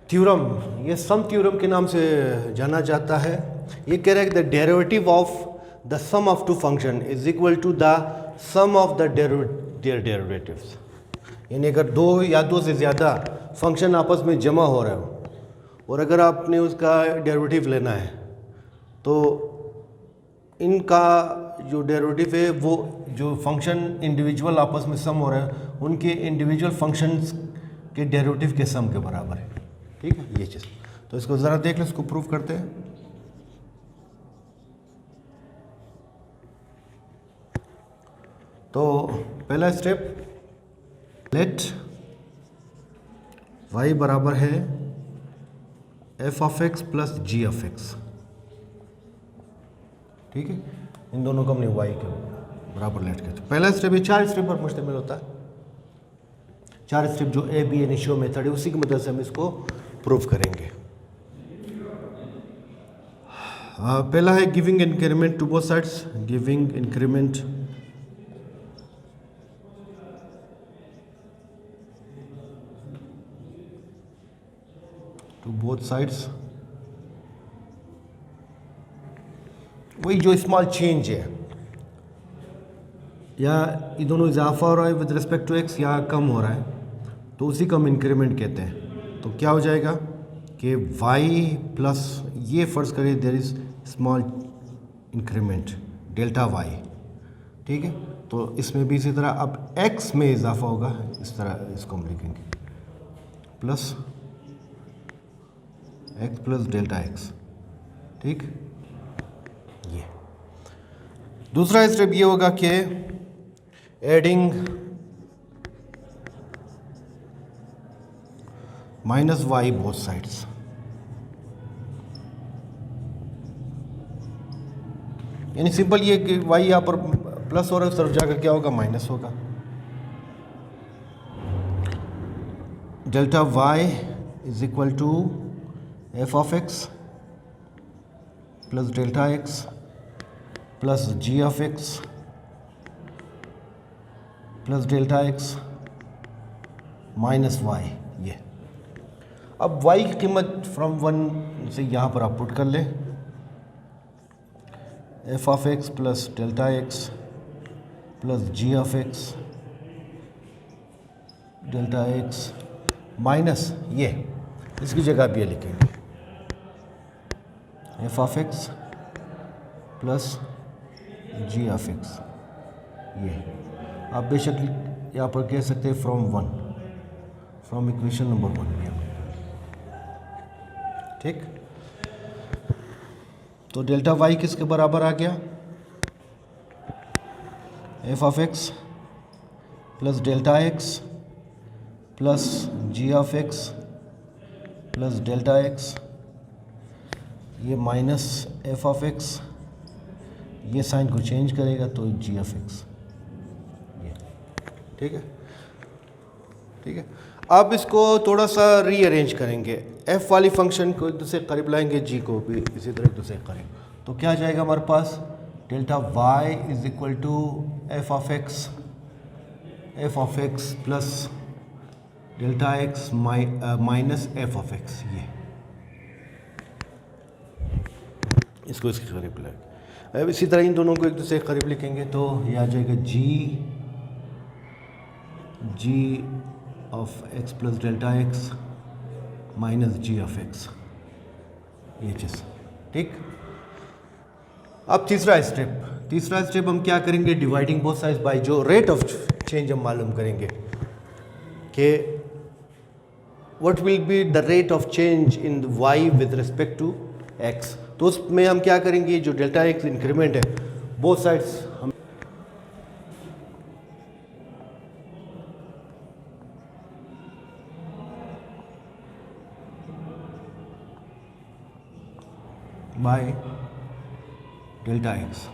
Theorem, ये सम theorem के नाम से जाना जाता है। ये कह रहा है कि the derivative of the sum of two function is equal to the sum of the their derivatives. यानी अगर दो या दो से ज़्यादा फंक्शन आपस में जमा हो रहे हो और अगर आपने उसका डेरिवेटिव लेना है तो इनका जो डेरिवेटिव है वो जो फंक्शन इंडिविजुअल आपस में सम हो रहे हैं उनके इंडिविजुअल फंक्शंस के डेरिवेटिव के सम के बराबर है। ठीक है, ये चीज़। तो इसको ज़रा देख लो, इसको प्रूव करते हैं। तो पहला स्टेप, लेट y बराबर है f of x plus g of x। ठीक है, इन दोनों को हमने y के बराबर लेट किया। तो पहला स्टेप ये 4 स्टेप पर मुश्तमिल होता है। 4 स्टेप जो ab इनिशियो मेथड है उसी की मदद से हम इसको प्रूव करेंगे। पहला है giving increment to both sides, giving increment to both sides. वही जो स्मॉल चेंज है, या ये दोनों इजाफा हो रहा है विद रिस्पेक्ट टू एक्स या कम हो रहा है, तो उसी को हम इंक्रीमेंट कहते हैं। तो क्या हो जाएगा कि y प्लस ये फ़र्ज़ करें there is small increment delta y। ठीक है, तो इसमें भी इसी तरह अब x में इजाफा होगा, इस तरह इसको हम लिखेंगे plus x plus delta x। ठीक, ये दूसरा स्टेप ये होगा कि adding minus y both sides. यानी सिंपल ये कि वाई यहाँ पर प्लस हो रहा है, उस तरफ जाकर क्या होगा, माइनस होगा। Delta Y is equal to F of x plus delta x plus g of x plus delta x minus y. ये अब y की कीमत फ्रॉम 1 से यहाँ पर आप पुट कर लें, f of x plus delta x plus g of x delta x minus ये, इसकी जगह आप ये लिखेंगे f of x plus g of x. ये आप बेशक यहाँ पर कह सकते हैं फ्रॉम इक्वेशन नंबर 1 भी। ठीक, तो डेल्टा वाई किसके बराबर आ गया, f of x plus delta x plus g of x plus delta x, ये माइनस एफ ऑफ एक्स, ये साइन को चेंज करेगा तो जी ऑफ एक्स। ये ठीक है, ठीक है। अब इसको थोड़ा सा रीअरेंज करेंगे, एफ वाली फंक्शन को एक दूसरे करीब लाएंगे, जी को भी इसी तरह एक दूसरे करीब। तो क्या आ जाएगा हमारे पास, delta Y is equal to F of x plus delta x minus F of x. ये इसको इसके करीब लाएंगे। अब इसी तरह इन दोनों को एक दूसरे करीब लिखेंगे तो ये आ जाएगा G of x plus delta x minus ji of x, ये चीज़। ठीक, अब तीसरा स्टेप हम क्या करेंगे, डिवाइडिंग बोथ साइड्स बाय जो रेट ऑफ चेंज हम मालूम करेंगे कि what will be the rate of change in Y with respect to X. तो उसमें हम क्या करेंगे, जो डेल्टा एक्स इंक्रीमेंट है बोथ साइड्स हम by delta X.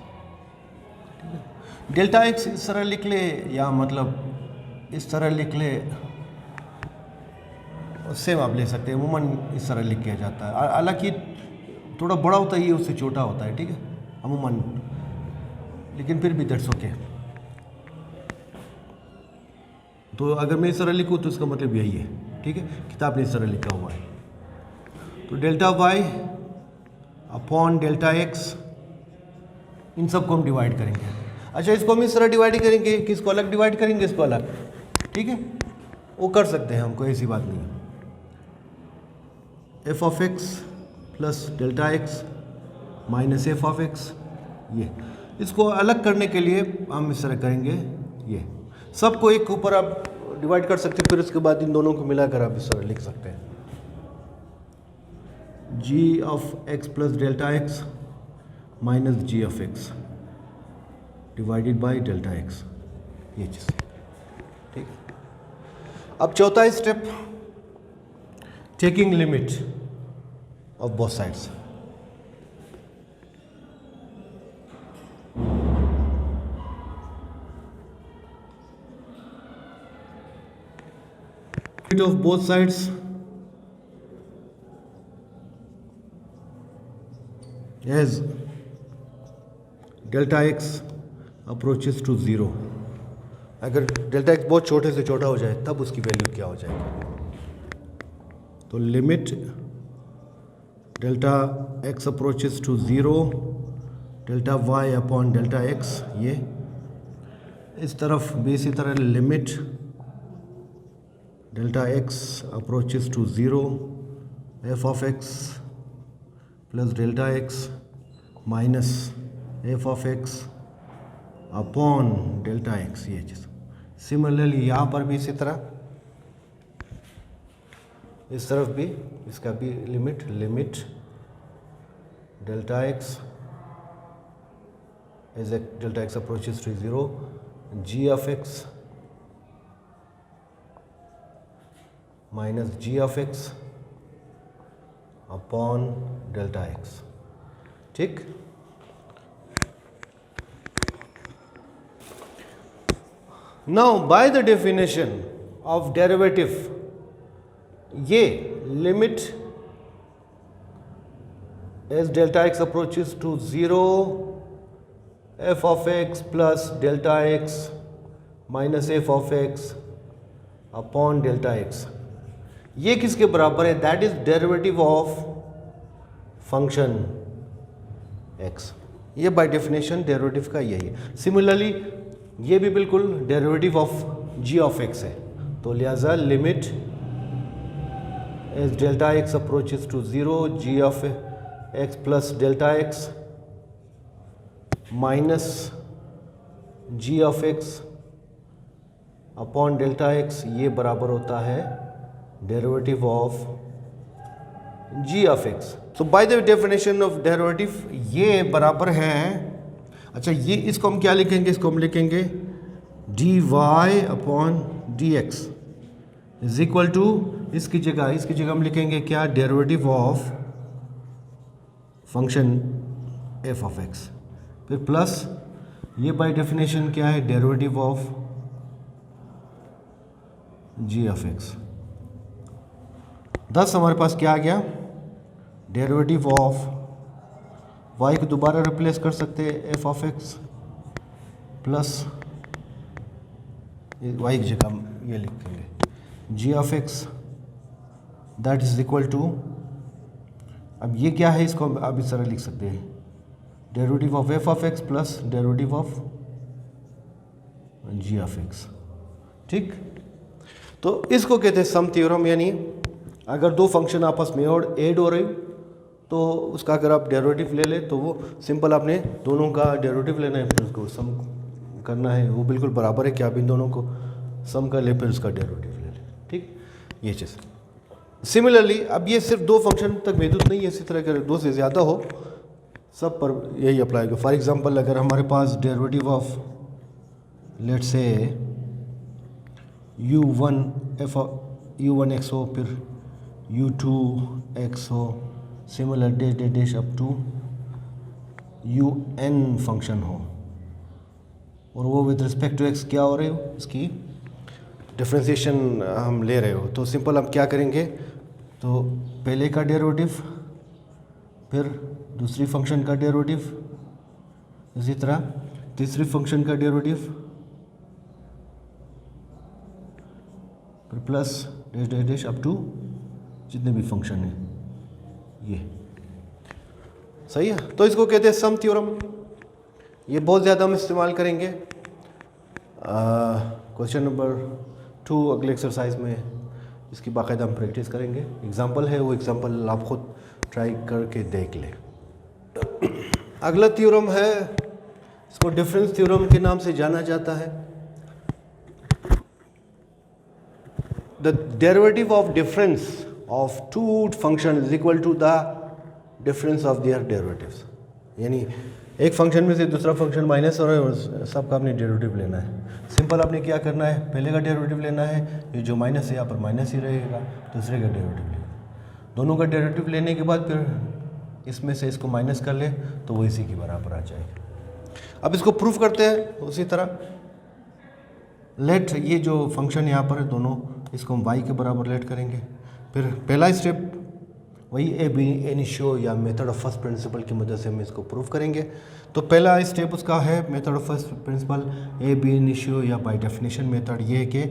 Delta X इस तरह लिख ले या मतलब इस तरह लिख ले, सेम आप ले सकते हैं, अमूमन इस तरह लिख किया जाता है। हालांकि थोड़ा बड़ा होता है, ये उससे छोटा होता है, ठीक है अमूमन, लेकिन फिर भी दैट्स ओके। तो अगर मैं इस तरह लिखूँ तो इसका मतलब यही है, ठीक है, किताब ने इस तरह लिखा हुआ है। तो delta Y upon delta X, इन सबको हम डिवाइड करेंगे। अच्छा, इसको हम इस तरह डिवाइड करेंगे कि इसको अलग डिवाइड करेंगे, इसको अलग, ठीक है, वो कर सकते हैं, हमको ऐसी बात नहीं है। F of x plus delta x minus F of x, ये इसको अलग करने के लिए हम इस तरह करेंगे, ये सबको एक ऊपर आप डिवाइड कर सकते हैं, फिर उसके बाद इन दोनों को मिलाकर आप इस तरह लिख सकते हैं, G of x plus delta x minus ji of X divided by delta x, ये चीज़, ठीक। अब चौथा step, taking limit of both sides. Limit of both sides as delta x approaches to 0। अगर डेल्टा एक्स बहुत छोटे से छोटा हो जाए तब उसकी वैल्यू क्या हो जाएगी, तो limit delta x approaches to 0 delta Y upon delta x, ये इस तरफ भी इसी तरह limit delta x approaches to 0 f of x plus delta x minus F of x upon delta x, ये चीज़। सिमिलरली यहाँ पर भी इसी तरह, इस तरफ भी इसका भी limit delta x as delta x approaches to 0 g of x minus ji of x upon delta x, ठीक। Now by the definition of derivative, ये limit as delta x approaches to 0 f of x plus delta x minus f of x upon delta x, ये किसके बराबर है, that is derivative of function x। ये by definition derivative का यही है। Similarly ये भी बिल्कुल derivative of g of x है, तो लिहाजा limit as delta x approaches to 0 g of x plus delta x minus g of x upon delta x, ये बराबर होता है derivative of g of x। So by the definition of derivative ये बराबर है, अच्छा ये इसको हम क्या लिखेंगे, इसको हम लिखेंगे d y upon d x is equal to, इसकी जगह हम लिखेंगे क्या, derivative of function f of x, फिर प्लस ये बाय डेफिनेशन क्या है, derivative of ji of x. Thus हमारे पास क्या आ गया, डेरिवेटिव ऑफ y को दोबारा रिप्लेस कर सकते हैं F of x plus y की जगह हम ये लिखेंगे G of X that is equal to, अब ये क्या है, इसको आप इस तरह लिख सकते हैं derivative of F of x plus derivative of ji of x, ठीक। तो इसको कहते हैं सम थ्योरम, यानी अगर दो फंक्शन आपस में और ऐड हो रहे तो उसका अगर आप डेरिवेटिव ले लें तो वो सिंपल आपने दोनों का डेरिवेटिव लेना है, फिर उसको सम करना है, वो बिल्कुल बराबर है कि आप इन दोनों को सम कर ले फिर उसका डेरिवेटिव ले लें, ठीक, ये चीज़। सिमिलरली अब ये सिर्फ दो फंक्शन तक महदूद नहीं है, इसी तरह के दो से ज़्यादा हो सब पर यही अप्लाई होगा। फॉर एग्जांपल अगर हमारे पास derivative of let's say u1 x हो, फिर u2 x हो, similar dash up to un function हो, और वो विद रिस्पेक्ट टू x क्या हो रहे हो, इसकी डिफ्रेंसिएशन हम ले रहे हो, तो सिंपल हम क्या करेंगे, तो पहले का डेरिवेटिव फिर दूसरी फंक्शन का डेरिवेटिव, इसी तरह तीसरी फंक्शन का डेरिवेटिव, फिर plus dash dash dash up to जितने भी फंक्शन हैं, ये सही है। तो इसको कहते हैं सम थ्योरम। ये बहुत ज़्यादा हम इस्तेमाल करेंगे। क्वेश्चन नंबर 2 अगले एक्सरसाइज में इसकी बाकायदा हम प्रैक्टिस करेंगे। एग्जाम्पल है, वो एग्जाम्पल आप खुद ट्राई करके देख लें। अगला थ्योरम है, इसको डिफरेंस थ्योरम के नाम से जाना जाता है। The derivative of difference of two function is equal to the difference of their derivatives. यानी एक फंक्शन में से दूसरा फंक्शन माइनस हो रहा है और सबका आपने डेरिवेटिव लेना है। सिंपल आपने क्या करना है, पहले का डेरिवेटिव लेना है, ये जो माइनस है यहाँ पर माइनस ही रहेगा, दूसरे का डेरिवेटिव लेना। दोनों का डेरिवेटिव लेने के बाद फिर इसमें से इसको माइनस कर ले तो वो इसी के बराबर आ जाएगा। अब इसको प्रूफ करते हैं उसी तरह। लेट ये जो फंक्शन यहाँ पर है दोनों, इसको हम y के बराबर लेट करेंगे। फिर पहला स्टेप वही ए बी इनिशियो या मेथड ऑफ फर्स्ट प्रिंसिपल की मदद से हम इसको प्रूफ करेंगे। तो पहला स्टेप उसका है method of first principle, ab initio या बाय डेफिनेशन मेथड। ये है कि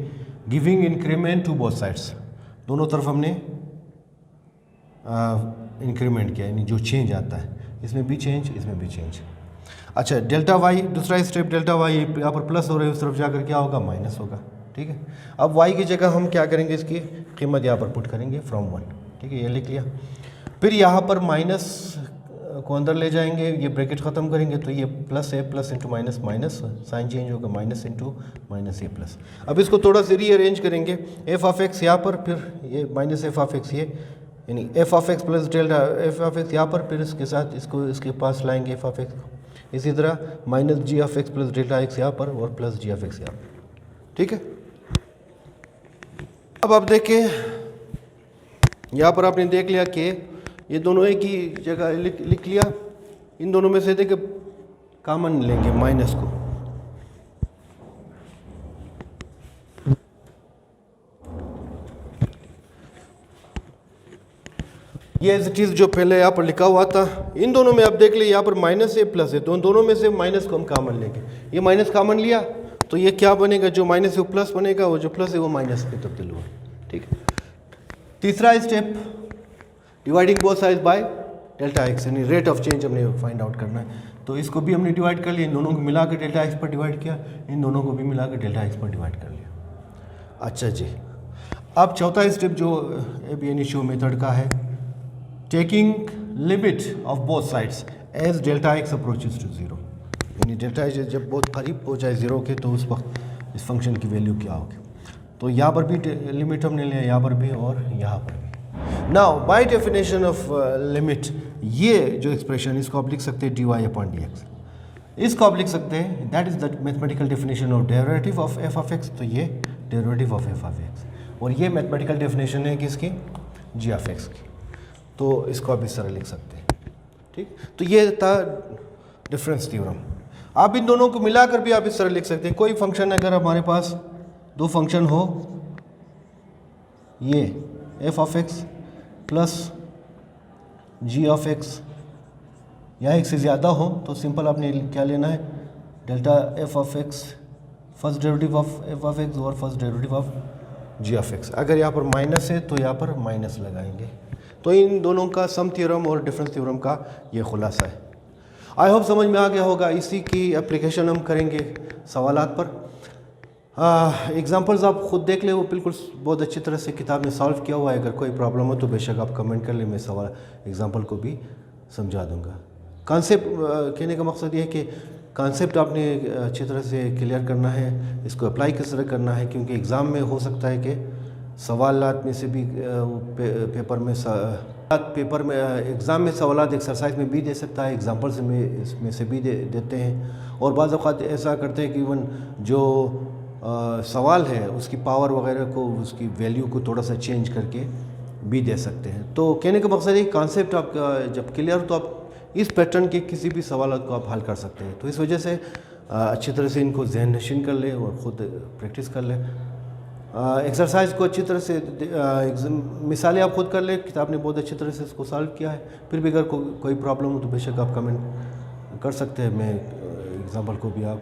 giving increment to both sides, दोनों तरफ हमने इंक्रीमेंट किया, यानी जो चेंज आता है इसमें भी चेंज, इसमें भी चेंज। अच्छा, डेल्टा वाई दूसरा स्टेप, डेल्टा वाई यहाँ पर प्लस हो रहा है, उस तरफ जाकर क्या होगा, माइनस होगा। ठीक है, अब वाई की जगह हम क्या करेंगे, इसकी कीमत यहाँ पर पुट करेंगे फ्रॉम 1। ठीक है, ये लिख लिया। फिर यहाँ पर माइनस को अंदर ले जाएंगे, ये ब्रैकेट ख़त्म करेंगे तो ये प्लस है, plus into minus, minus sign change होगा, minus into minus a plus. अब इसको थोड़ा सा रीअरेंज करेंगे, एफ ऑफ एक्स यहाँ पर, फिर ये माइनस एफ ऑफ एक्स, ये यानी F of x plus delta F of x यहाँ पर, फिर इसके साथ इसको इसके पास लाएंगे एफ ऑफ एक्स। इसी तरह minus ji of x plus delta x यहाँ पर और प्लस जी ऑफ एक्स यहाँ पर। ठीक है, अब आप देखें यहाँ पर आपने देख लिया कि ये दोनों एक ही जगह लिख लिया। इन दोनों में से देखिए कॉमन लेंगे माइनस को, ये एज इट इज जो पहले यहाँ पर लिखा हुआ था। इन दोनों में आप देख लिए यहाँ पर माइनस है प्लस है, तो दोनों में से माइनस को हम कॉमन लेंगे। ये माइनस कॉमन लिया तो ये क्या बनेगा, जो माइनस है वो प्लस बनेगा, वो जो प्लस है वो माइनस पे तब्दील हुआ। ठीक है, तीसरा step dividing both sides bye delta x, यानी रेट ऑफ चेंज हमने फाइंड आउट करना है। तो इसको भी हमने डिवाइड कर लिया, इन दोनों को मिला के डेल्टा एक्स पर डिवाइड किया, इन दोनों को भी मिला के डेल्टा एक्स पर डिवाइड कर लिया। अच्छा जी, अब चौथा स्टेप जो ए बी इनिशियो मेथड का है, taking limit of both sides as delta x approaches to zero, यानी डेल्टा एक्स जब बहुत करीब हो जाए जीरो के तो उस वक्त इस फंक्शन की वैल्यू क्या होगी। तो यहाँ पर भी लिमिट हमने लिया, यहाँ पर भी और यहाँ पर भी। Now by definition of limit, ये जो एक्सप्रेशन इसको आप लिख सकते हैं d y upon d x, इसको आप लिख सकते हैं that is the mathematical definition of derivative of F of x. तो ये derivative of F of x, और ये मैथमेटिकल डेफिनेशन है किसकी, जी ऑफ एक्स की। तो इसको आप इस तरह लिख सकते हैं। ठीक, तो ये था डिफरेंस थ्योरम। आप इन दोनों को मिलाकर भी आप इस तरह लिख सकते हैं। कोई फंक्शन अगर हमारे पास दो फंक्शन हो, ये f of x plus g of x या एक से ज़्यादा हो, तो सिंपल आपने क्या लेना है, delta F of X first derivative of F of x और first derivative of ji of X. अगर यहाँ पर माइनस है तो यहाँ पर माइनस लगाएंगे। तो इन दोनों का सम थ्योरम और डिफरेंस थ्योरम का ये खुलासा है। आई होप समझ में आ गया होगा। इसी की एप्लीकेशन हम करेंगे सवालात पर। एग्जांपल्स आप खुद देख ले, वो बिल्कुल बहुत अच्छी तरह से किताब में सॉल्व किया हुआ है। अगर कोई प्रॉब्लम हो तो बेशक आप कमेंट कर ले, मैं सवाल एग्जांपल को भी समझा दूंगा। कॉन्सेप्ट कहने का मकसद ये है कि कॉन्सेप्ट आपने अच्छी तरह से क्लियर करना है, इसको अप्लाई किस तरह करना है, क्योंकि एग्ज़ाम में हो सकता है कि सवालात में से भी पेपर में एग्ज़ाम में सवालात एक्सरसाइज में भी दे सकता है, एग्जांपल्स में इसमें से भी देते हैं। और बाज़ औक़ात ऐसा करते हैं कि इवन जो सवाल है उसकी पावर वगैरह को, उसकी वैल्यू को थोड़ा सा चेंज करके भी दे सकते हैं। तो कहने का मकसद है कॉन्सेप्ट आपका जब क्लियर हो तो आप इस पैटर्न के किसी भी सवाल को आप हल कर सकते हैं। तो इस वजह से अच्छी तरह से इनको जहन नशीन कर ले और ख़ुद प्रैक्टिस कर ले। एक्सरसाइज को अच्छी तरह से मिसालें आप खुद कर ले, किताब ने बहुत अच्छी तरह से इसको सॉल्व किया है। फिर भी अगर कोई प्रॉब्लम हो तो बेशक आप कमेंट कर सकते हैं। मैं एग्जाम्पल को भी आप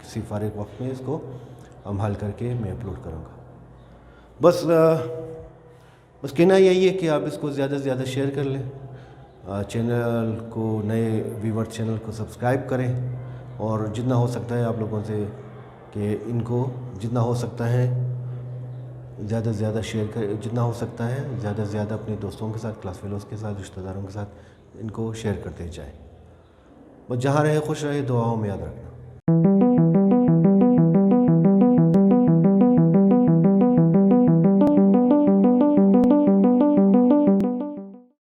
किसी फारिग वक्त में इसको हम हल करके मैं अपलोड करूँगा। बस बस कहना यही है कि आप इसको ज़्यादा से ज़्यादा शेयर कर लें, चैनल को, नए व्यूवर चैनल को सब्सक्राइब करें, और जितना हो सकता है आप लोगों से कि इनको जितना हो सकता है ज़्यादा से ज़्यादा शेयर कर, जितना हो सकता है ज़्यादा से ज़्यादा अपने दोस्तों के साथ, क्लास फेलोज़ के साथ, रिश्तेदारों के साथ इनको शेयर करते जाएं। बस जहाँ रहे खुश रहे, दुआओं में याद रखना।